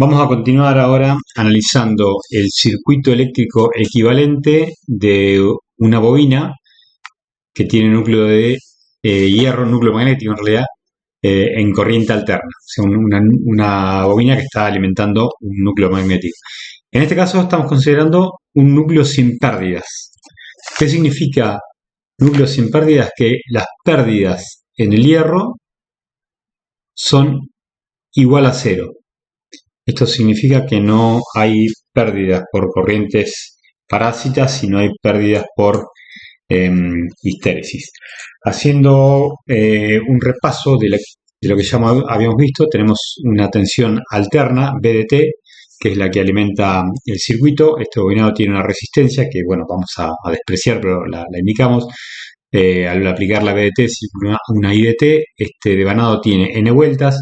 Vamos a continuar ahora analizando el circuito eléctrico equivalente de una bobina que tiene núcleo de hierro, núcleo magnético en realidad, en corriente alterna. O sea, una bobina que está alimentando un núcleo magnético. En este caso estamos considerando un núcleo sin pérdidas. ¿Qué significa núcleo sin pérdidas? Que las pérdidas en el hierro son igual a cero. Esto significa que no hay pérdidas por corrientes parásitas y no hay pérdidas por histéresis. Haciendo un repaso de lo que ya habíamos visto, tenemos una tensión alterna, VDT, que es la que alimenta el circuito. Este bobinado tiene una resistencia que, bueno, vamos a despreciar, pero la indicamos. Al aplicar la VDT, una IDT, este devanado tiene N vueltas.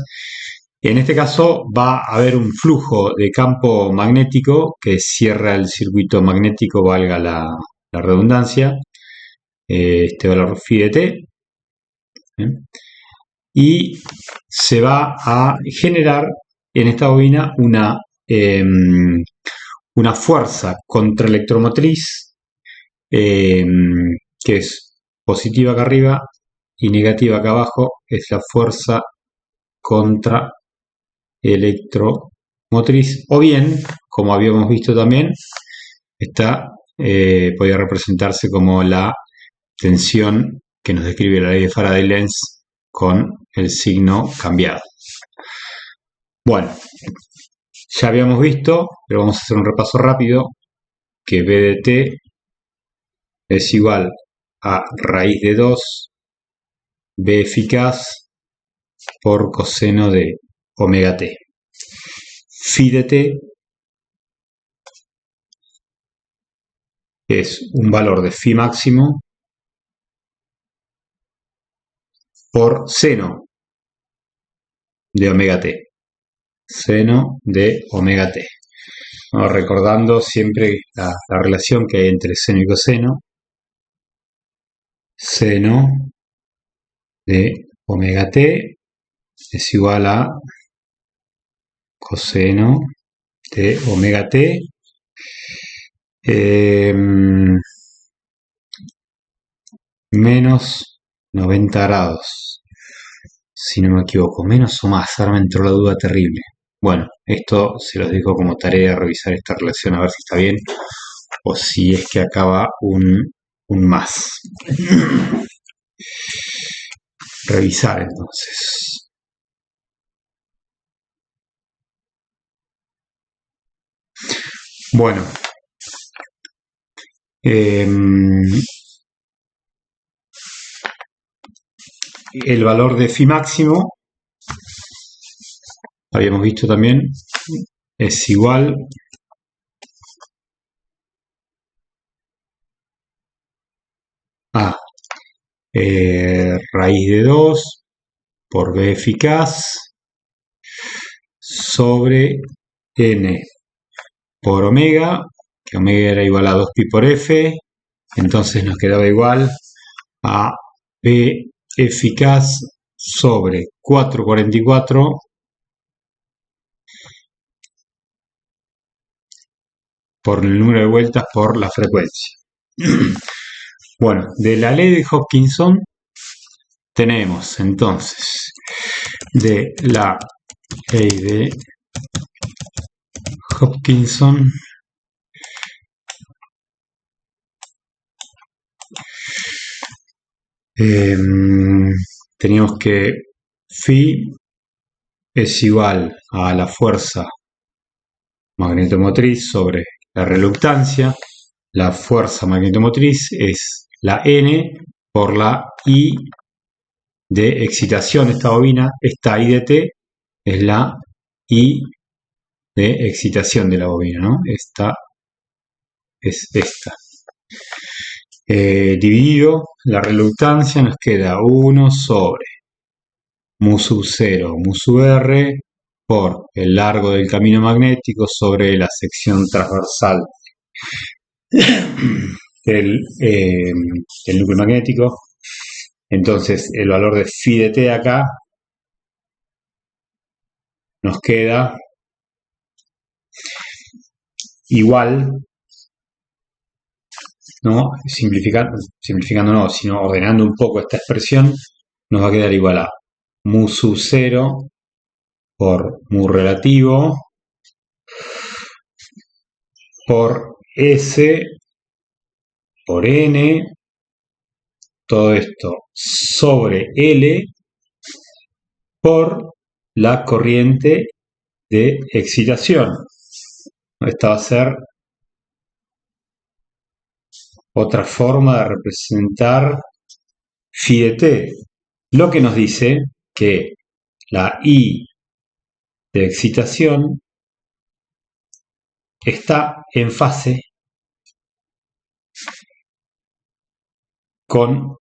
En este caso va a haber un flujo de campo magnético que cierra el circuito magnético, valga la redundancia, este valor phi de t, y se va a generar en esta bobina una fuerza contraelectromotriz que es positiva acá arriba y negativa acá abajo, es la fuerza contra electromotriz, o bien, como habíamos visto también, esta podría representarse como la tensión que nos describe la ley de Faraday-Lenz con el signo cambiado. Bueno, ya habíamos visto, pero vamos a hacer un repaso rápido, que B de t es igual a raíz de 2 B eficaz por coseno de omega t. Phi de t es un valor de phi máximo por seno de omega t. Seno de omega t. Vamos recordando siempre la relación que hay entre seno y coseno. Seno de omega t es igual a coseno de omega t menos 90 grados, si no me equivoco, menos o más, ahora me entró la duda terrible. Bueno, esto se los dejo como tarea, revisar esta relación a ver si está bien o si es que acaba un más. Revisar entonces. Bueno, el valor de phi máximo, habíamos visto también, es igual a raíz de 2 por B eficaz sobre N por omega, que omega era igual a 2pi por F, entonces nos quedaba igual a B eficaz sobre 444 por el número de vueltas por la frecuencia. Bueno, de la ley de Hopkinson tenemos entonces de la ley de Hopkinson teníamos que phi es igual a la fuerza magnetomotriz sobre la reluctancia. La fuerza magnetomotriz es la N por la I de excitación de esta bobina. Esta I de T es la I de excitación de la bobina, ¿no? Esta es esta. Dividido la reluctancia nos queda 1 sobre mu sub 0, mu sub r por el largo del camino magnético sobre la sección transversal del núcleo magnético. Entonces el valor de phi de t acá nos queda igual, ¿no? Simplificando no, sino ordenando un poco esta expresión, nos va a quedar igual a mu sub 0 por mu relativo por S por N, todo esto sobre L por la corriente de excitación. Esta va a ser otra forma de representar phi de t, lo que nos dice que la I de excitación está en fase con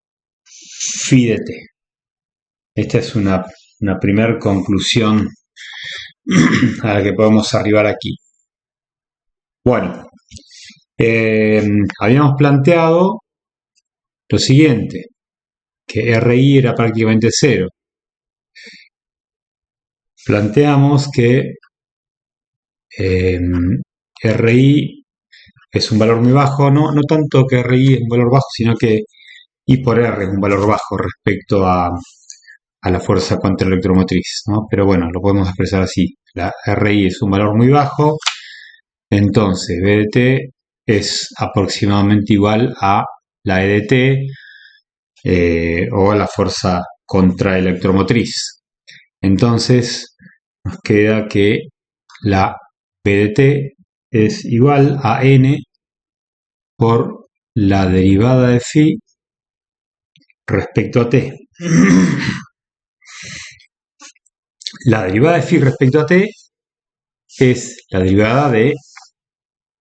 phi de t. Esta es una primera conclusión a la que podemos arribar aquí. Bueno, habíamos planteado lo siguiente, que RI era prácticamente cero. Planteamos que RI es un valor muy bajo, no tanto que RI es un valor bajo, sino que I por R es un valor bajo respecto a la fuerza cuantoelectromotriz, ¿no? Pero bueno, lo podemos expresar así. La RI es un valor muy bajo, entonces B de t es aproximadamente igual a la E de t o a la fuerza contraelectromotriz. Entonces nos queda que la B de t es igual a N por la derivada de phi respecto a t. La derivada de phi respecto a t es la derivada de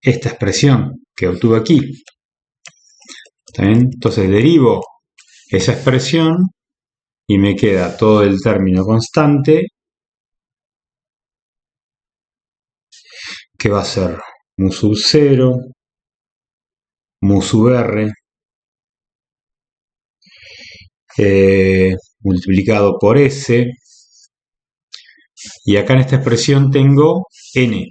esta expresión que obtuve aquí. ¿Está bien? Entonces derivo esa expresión y me queda todo el término constante que va a ser mu sub 0, mu sub r, multiplicado por S, y acá en esta expresión tengo N.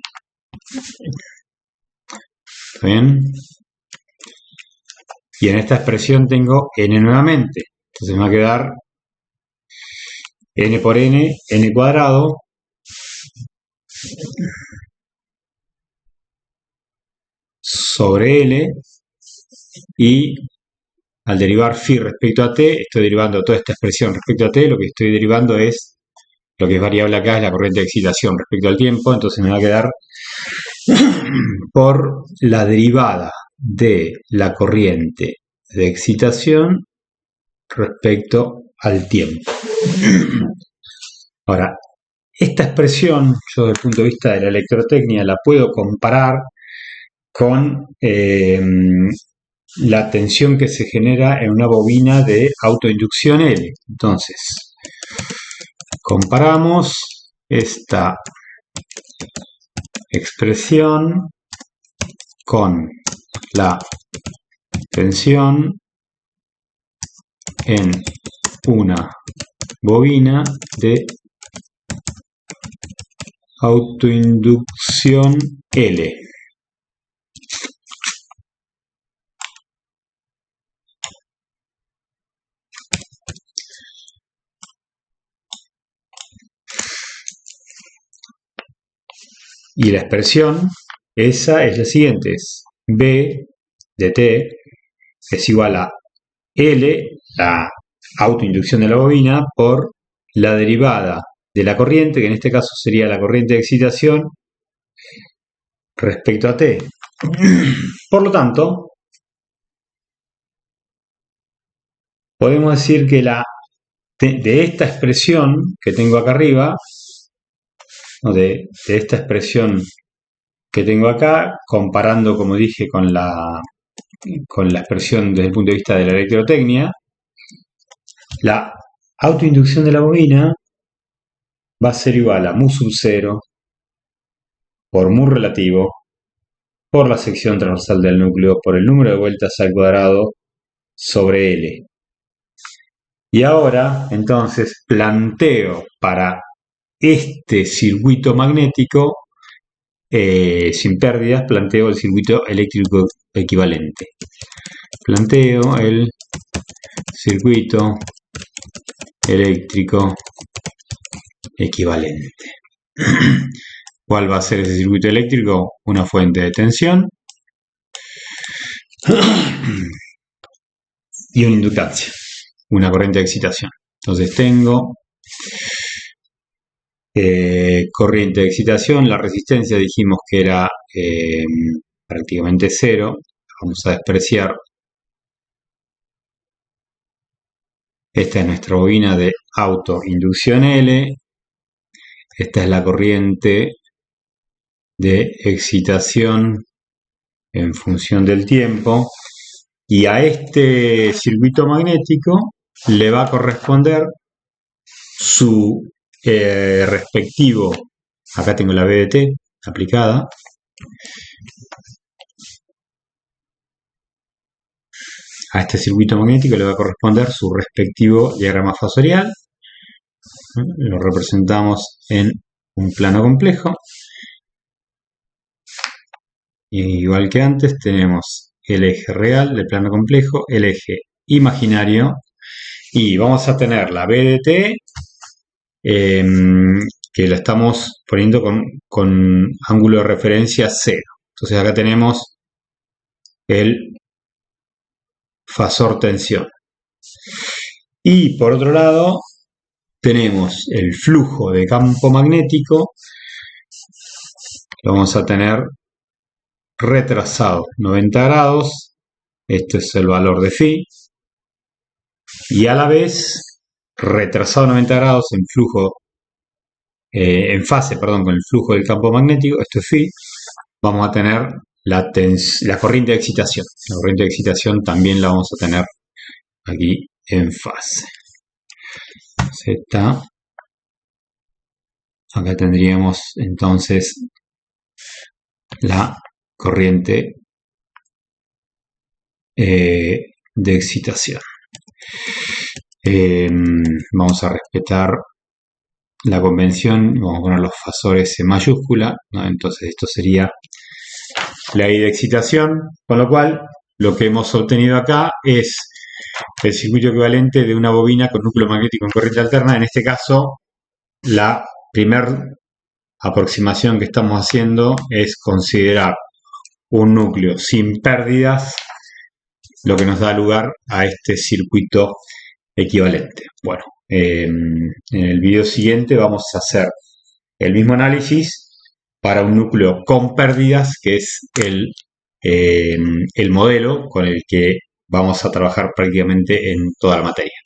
¿Está bien? Y en esta expresión tengo N nuevamente. Entonces me va a quedar N por N, N cuadrado, sobre L, y al derivar phi respecto a t, estoy derivando toda esta expresión respecto a t, lo que estoy derivando es, lo que es variable acá es la corriente de excitación respecto al tiempo, entonces me va a quedar por la derivada de la corriente de excitación respecto al tiempo. Ahora, esta expresión, yo desde el punto de vista de la electrotecnia, la puedo comparar con la tensión que se genera en una bobina de autoinducción L. Entonces, comparamos esta expresión con la tensión en una bobina de autoinducción L. Y la expresión, esa es la siguiente, es B de t es igual a L, la autoinducción de la bobina, por la derivada de la corriente, que en este caso sería la corriente de excitación, respecto a t. Por lo tanto, podemos decir que de esta expresión que tengo acá arriba, de esta expresión que tengo acá, comparando, como dije, con la expresión desde el punto de vista de la electrotecnia, la autoinducción de la bobina va a ser igual a mu sub 0 por mu relativo por la sección transversal del núcleo por el número de vueltas al cuadrado sobre L. Y ahora, entonces, planteo para este circuito magnético sin pérdidas, planteo el circuito eléctrico equivalente. Planteo el circuito eléctrico equivalente. ¿Cuál va a ser ese circuito eléctrico? Una fuente de tensión y una inductancia, una corriente de excitación. Entonces tengo corriente de excitación, la resistencia dijimos que era prácticamente cero. Vamos a despreciar. Esta es nuestra bobina de autoinducción L. Esta es la corriente de excitación en función del tiempo. Y a este circuito magnético le va a corresponder su respectivo, acá tengo la BDT aplicada, a este circuito magnético le va a corresponder su respectivo diagrama fasorial. Lo representamos en un plano complejo. Igual que antes tenemos el eje real del plano complejo, el eje imaginario, y vamos a tener la BDT que la estamos poniendo con ángulo de referencia 0. Entonces acá tenemos el fasor tensión. Y por otro lado tenemos el flujo de campo magnético, lo vamos a tener retrasado 90 grados, este es el valor de phi, y a la vez retrasado 90 grados en flujo, en fase, perdón, con el flujo del campo magnético, esto es phi, vamos a tener la corriente de excitación. La corriente de excitación también la vamos a tener aquí en fase. Z. Acá tendríamos entonces la corriente de excitación. Vamos a respetar la convención, vamos a poner los fasores en mayúscula, ¿no? Entonces esto sería la I de excitación, con lo cual lo que hemos obtenido acá es el circuito equivalente de una bobina con núcleo magnético en corriente alterna. En este caso, la primera aproximación que estamos haciendo es considerar un núcleo sin pérdidas, lo que nos da lugar a este circuito equivalente. Bueno, en el video siguiente vamos a hacer el mismo análisis para un núcleo con pérdidas, que es el modelo con el que vamos a trabajar prácticamente en toda la materia.